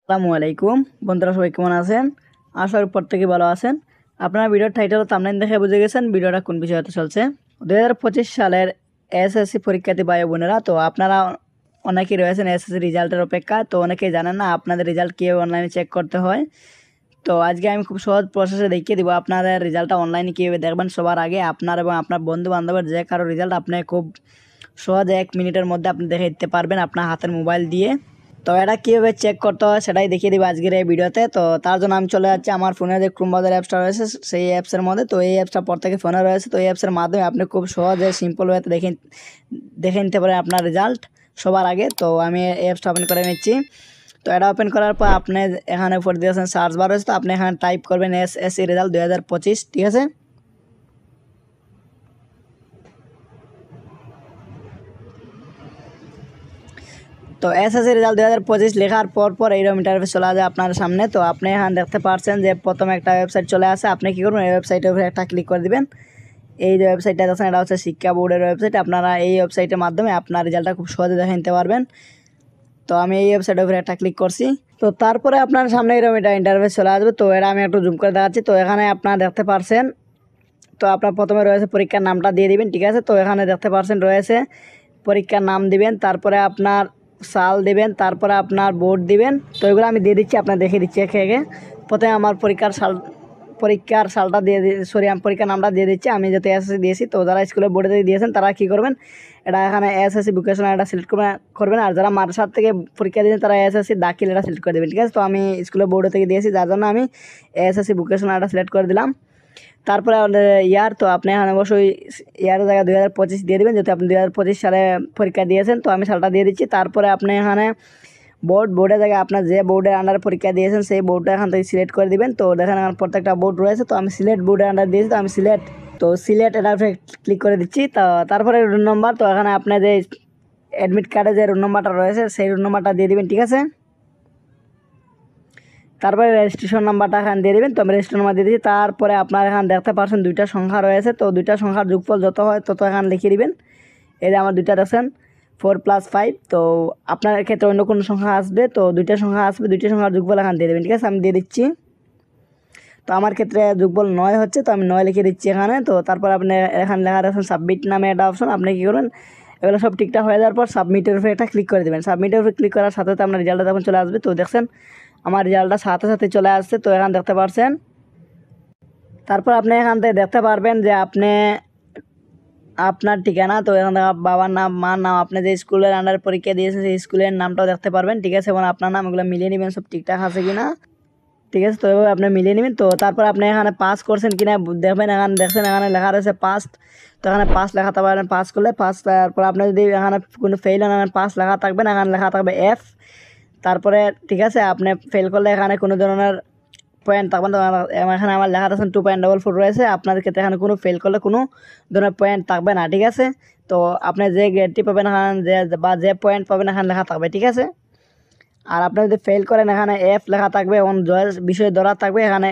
আসসালামু আলাইকুম বন্ধুরা, সবাই কেমন আছেন? আশা করি প্রত্যেকেই ভালো আছেন। আপনারা ভিডিওর টাইটেল ও থাম্বনেল দেখে বুঝে গেছেন ভিডিওটা কোন বিষয়তে চলছে। 2025 সালের এসএসসি পরীক্ষার্থী ভাই বোনেরা, তো আপনারা অনেকেই রয়েছেন এসএসসি রেজাল্টের অপেক্ষা, তো অনেকেই জানেন না আপনাদের রেজাল্ট কীভাবে অনলাইনে চেক করতে হয়। তো আজকে আমি খুব সহজ প্রসেসে দেখিয়ে দিব আপনাদের রেজাল্টটা অনলাইনে কীভাবে দেখবেন। সবার আগে আপনার এবং আপনার বন্ধু বান্ধবের যে কারো রেজাল্ট আপনি খুব সহজে 1 মিনিটের মধ্যে আপনি দেখে দিতে পারবেন আপনার হাতের মোবাইল দিয়ে। তো এটা কীভাবে চেক করতে হয় সেটাই দেখিয়ে দিব আজকের এই ভিডিওতে। তো তার জন্য আমি চলে যাচ্ছি আমার ফোনে যে ক্রোম ব্রাউজার অ্যাপসটা রয়েছে সেই অ্যাপসের মধ্যে। তো এই অ্যাপসটা প্রত্যেকের ফোনে রয়েছে। তো এই অ্যাপসের মাধ্যমে আপনি খুব সহজে সিম্পল ওয়েতে দেখে নিতে পারেন আপনার রেজাল্ট সবার আগে। তো আমি এই অ্যাপসটা ওপেন করে নিচ্ছি। তো এটা ওপেন করার পর আপনি এখানে উপর দিয়েছেন সার্চ বার রয়েছে, তো আপনি এখানে টাইপ করবেন এসএসসি রেজাল্ট 2025, ঠিক আছে। তো এসএসসি রেজাল্ট 2025 লেখার পর এইরকম ইন্টারফেস চলে আসে আপনার সামনে। তো আপনি এখানে দেখতে পাচ্ছেন যে প্রথমে একটা ওয়েবসাইট চলে আসে। আপনি কী করবেন, এই ওয়েবসাইটের উপরে একটা ক্লিক করে দিবেন। এই যে ওয়েবসাইটটা দেখছেন এটা হচ্ছে শিক্ষা বোর্ডের ওয়েবসাইট। আপনারা এই ওয়েবসাইটের মাধ্যমে আপনার রেজাল্টটা খুব সহজে দেখে নিতে পারবেন। তো আমি এই ওয়েবসাইটের উপরে একটা ক্লিক করছি। তো তারপরে আপনার সামনে এরকম এটা ইন্টারফেস চলে আসবে। তো এটা আমি একটু জুম করে দেখাচ্ছি। তো এখানে আপনারা দেখতে পাচ্ছেন, তো আপনার প্রথমে রয়েছে পরীক্ষার নামটা দিয়ে দিবেন, ঠিক আছে। তো এখানে দেখতে পাচ্ছেন রয়েছে পরীক্ষার নাম দিবেন, তারপরে আপনার সাল দিবেন, তারপরে আপনার বোর্ড দিবেন। তো এগুলো আমি দিয়ে দিচ্ছি, আপনার দেখে দিচ্ছি একে একে। প্রথমে আমার পরীক্ষার সালটা আমি পরীক্ষার নামটা দিয়ে দিচ্ছি। আমি যাতে এসএসসি দিয়েছি, তো যারা স্কুলে বোর্ডে দিয়েছেন তারা কী করবেন, এটা এখানে এসএসসি ভোকেশনাল এটা সিলেক্ট করবেন। আর যারা মাদ্রাসা থেকে পরীক্ষা দিয়েছেন তারা এসএসসি দাখিল এটা সিলেক্ট করে দেবেন, ঠিক আছে। তো আমি স্কুলে বোর্ডে থেকে দিয়েছি, যার জন্য আমি এসএসসি ভোকেশনাল এটা সিলেক্ট করে দিলাম। তারপরে ইয়ার, তো আপনি এখানে অবশ্যই ইয়ারের জায়গায় 2025 দিয়ে দেবেন, যেহেতু আপনি 2025 সালে পরীক্ষা দিয়েছেন। তো আমি সালটা দিয়ে দিচ্ছি। তারপরে আপনি এখানে বোর্ডের জায়গায় আপনার যে বোর্ডের আন্ডারে পরীক্ষা দিয়েছেন সেই বোর্ডটা এখান থেকে সিলেক্ট করে দিবেন। তো দেখেন আমার প্রত্যেকটা বোর্ড রয়েছে। তো আমি সিলেক্ট বোর্ডের আন্ডার দিয়েছি, তো আমি সিলেক্ট এটার ক্লিক করে দিচ্ছি। তো তারপরে রোল নম্বর, তো এখানে আপনার যে অ্যাডমিট কার্ডে যে রোল নম্বরটা রয়েছে সেই রোল নম্বরটা দিয়ে দিবেন, ঠিক আছে। তারপরে রেজিস্ট্রেশন নাম্বারটা এখানে দিয়ে দেবেন। তো আমি রেজিস্ট্রেশন নাম্বার দিয়ে দিচ্ছি। তারপরে আপনার এখানে দেখতে পাচ্ছেন দুইটা সংখ্যা রয়েছে। তো দুইটা সংখ্যার যোগফল যত হয় তত এখানে লিখে দিবেন। এই যে আমার দুইটা দেখছেন 4+5। তো আপনার ক্ষেত্রে অন্য কোনো সংখ্যা আসবে, তো দুইটা সংখ্যা আসবে, দুইটা সংখ্যার যোগফল এখানে দিয়ে দেবেন, ঠিক আছে। আমি দিয়ে দিচ্ছি। তো আমার ক্ষেত্রে যোগফল 9 হচ্ছে, তো আমি 9 লিখে দিচ্ছি এখানে। তো তারপর আপনি এখানে লেখা রাখছেন সাবমিট নামে একটা অপশন। আপনি কী করবেন, এগুলো সব ঠিকঠাক হয়ে যাওয়ার পর সাবমিটের উপরে একটা ক্লিক করে দেবেন। সাবমিটের উপরে ক্লিক করার সাথে সাথে আপনার রেজাল্টটা তখন চলে আসবে। তো দেখছেন আমার রেজাল্টটা সাথে সাথে চলে আসছে। তো এখানে দেখতে পাচ্ছেন। তারপর আপনি এখান থেকে দেখতে পারবেন যে আপনার ঠিকানা, তো এখান থেকে বাবার নাম, মার নাম, আপনি যে স্কুলের আন্ডারে পরীক্ষা দিয়েছেন সেই স্কুলের নামটাও দেখতে পারবেন, ঠিক আছে। এবং আপনার নাম এগুলো মিলিয়ে নেবেন সব ঠিকঠাক আছে কি না, ঠিক আছে। তো এভাবে আপনি মিলিয়ে নেবেন। তো তারপর আপনি এখানে পাস করছেন কিনা দেখবেন। এখানে দেখছেন এখানে লেখা রয়েছে পাস। তো এখানে পাস লেখাতে পারেন, পাস করলে পাস। তারপর আপনি যদি এখানে কোনো ফেল হন, এখানে পাস লেখা থাকবেন, এখানে লেখা থাকবে এফ। তারপরে ঠিক আছে, আপনি ফেল করলে এখানে কোনো ধরনের পয়েন্ট থাকবেন। তো এখানে আমার লেখা আছে 2.44 রয়েছে। আপনাদের ক্ষেত্রে এখানে কোনো ফেল করলে কোনো ধরনের পয়েন্ট থাকবে না, ঠিক আছে। তো আপনি যে গ্রেডটি পাবেন এখানে যে পয়েন্ট পাবেন এখানে লেখা থাকবে, ঠিক আছে। আর আপনি যদি ফেল করেন এখানে এফ লেখা থাকবে এবং জয়ের বিষয় ধরা থাকবে, এখানে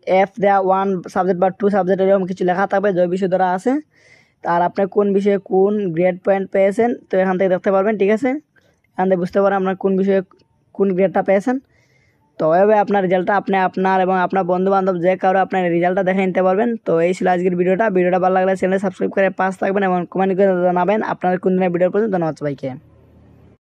এফ দেওয়া 1 সাবজেক্ট বা 2 সাবজেক্ট এরকম কিছু লেখা থাকবে, জয় বিষয় ধরা আছে। আর আপনি কোন বিষয়ে কোন গ্রেড পয়েন্ট পেয়েছেন তো এখান থেকে দেখতে পারবেন, ঠিক আছে। এখান থেকে বুঝতে পারেন আপনার কোন বিষয়ে কোন গ্রেডটা পেয়েছেন। তো এভাবে আপনার রেজাল্টটা আপনার এবং আপনার বন্ধু বান্ধব যে কারো আপনার রেজাল্টটা দেখে নিতে পারবেন। তো এই ছিল আজকের ভিডিওটা ভালো লাগলে চ্যানেল সাবস্ক্রাইব করে পাশে থাকবেন এবং কমেন্ট করে জানাবেন আপনার কোন দিনের ভিডিওর পর্যন্ত। ধন্যবাদ সবাইকে।